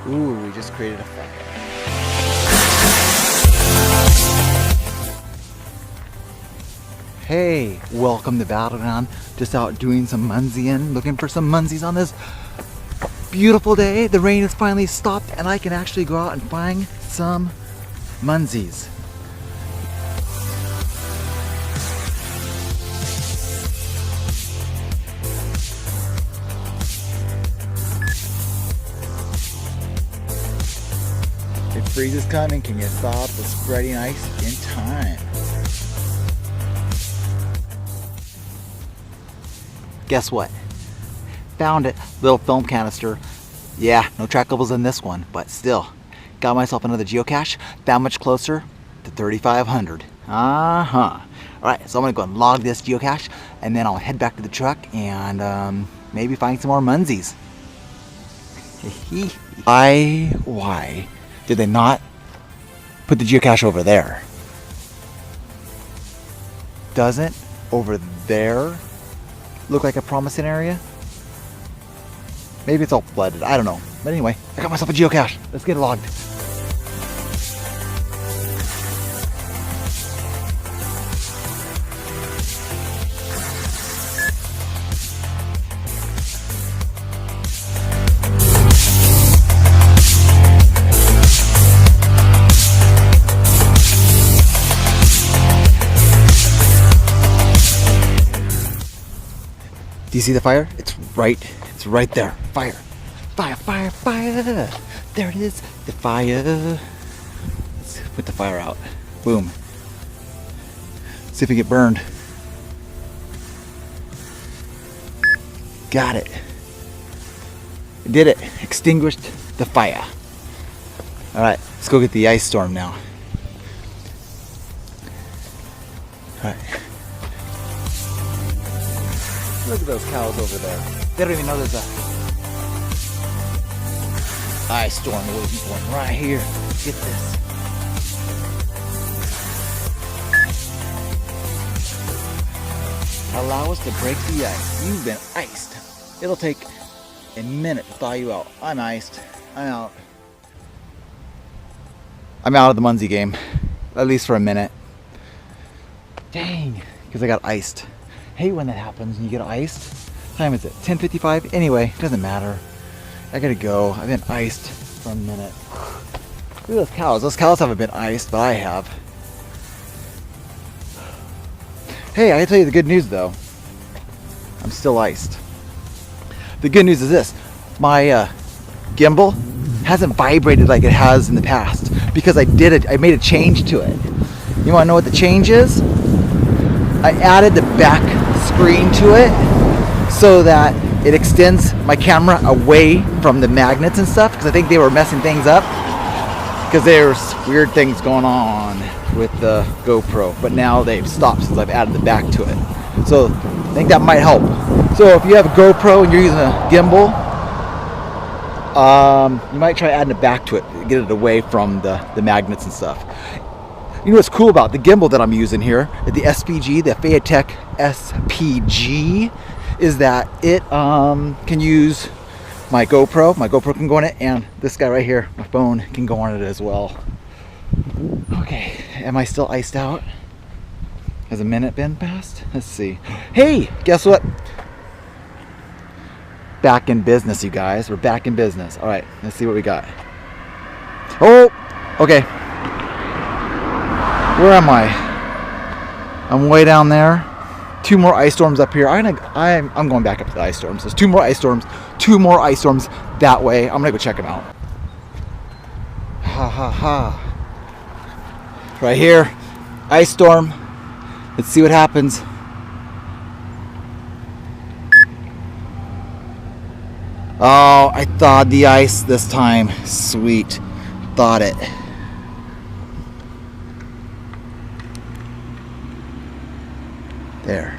Ooh, we just created a fire. Hey, welcome to Battleground. Just out doing some Munzeeing, looking for some Munzees on this beautiful day. The rain has finally stopped and I can actually go out and find some Munzees. If freeze is coming, can you stop the spreading ice in time? Guess what? Found it. Little film canister. Yeah, no trackables in this one, but still. Got myself another geocache. That much closer to 3,500. Alright, so I'm going to go and log this geocache, and then I'll head back to the truck and maybe find some more Munzees. Why did they not put the geocache over there? Doesn't over there look like a promising area? Maybe it's all flooded, I don't know. But anyway, I got myself a geocache. Let's get it logged. Do you see the fire? It's right there. Fire. Fire, fire, fire. There it is. The fire. Let's put the fire out. Boom. See if we get burned. Got it. Did it. Extinguished the fire. Alright, let's go get the ice storm now. Alright. Look at those cows over there. They don't even know there's a ice storm waiting for them right here. Get this. Allow us to break the ice. You've been iced. It'll take a minute to thaw you out. I'm iced. I'm out. I'm out of the Munzee game. At least for a minute. Dang. Because I got iced. Hate when that happens and you get iced. What time is it? 10:55? Anyway, doesn't matter. I gotta go. I've been iced for a minute. Look at those cows. Those cows haven't been iced, but I have. Hey, I gotta tell you the good news though. I'm still iced. The good news is this. My gimbal hasn't vibrated like it has in the past because I made a change to it. You wanna know what the change is? I added the back screen to it so that it extends my camera away from the magnets and stuff, because I think they were messing things up because there's weird things going on with the GoPro, but now they've stopped since I've added the back to it. So I think that might help. So if you have a GoPro and you're using a gimbal, you might try adding it back to it, get it away from the magnets and stuff. You know what's cool about the gimbal that I'm using here, the SPG, the Feiyu Tech SPG, is that it can use my GoPro. My GoPro can go on it, and this guy right here, my phone, can go on it as well. Okay, am I still iced out? Has a minute been passed? Let's see. Hey, guess what? Back in business, you guys. We're back in business. All right, let's see what we got. Oh, okay. Where am I? I'm way down there. 2 more ice storms up here. I'm going back up to the ice storms. There's 2 more ice storms. 2 more ice storms that way. I'm gonna go check them out. Ha ha ha. Right here, ice storm. Let's see what happens. Oh, I thawed the ice this time. Sweet. Thawed it. There.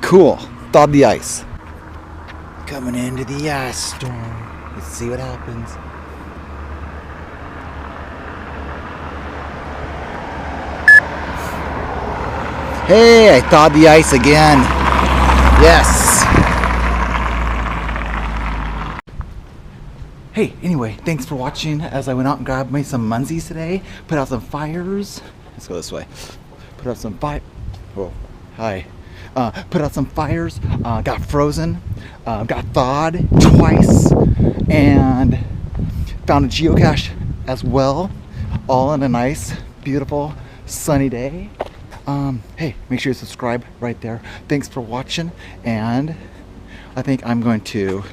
Cool. Thawed the ice. Coming into the ice storm. Let's see what happens. Hey, I thawed the ice again. Yes. Hey, anyway, thanks for watching as I went out and grabbed me some Munzees today. Put out some fires. Let's go this way. Put out some Whoa, hi. Put out some fires. Got frozen. Got thawed twice. And found a geocache as well. All on a nice, beautiful, sunny day. Hey, make sure you subscribe right there. Thanks for watching. And I think I'm going to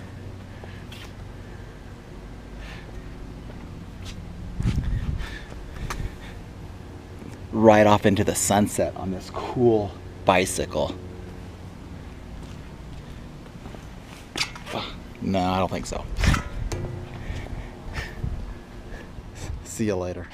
ride off into the sunset on this cool bicycle. No, I don't think so. See you later.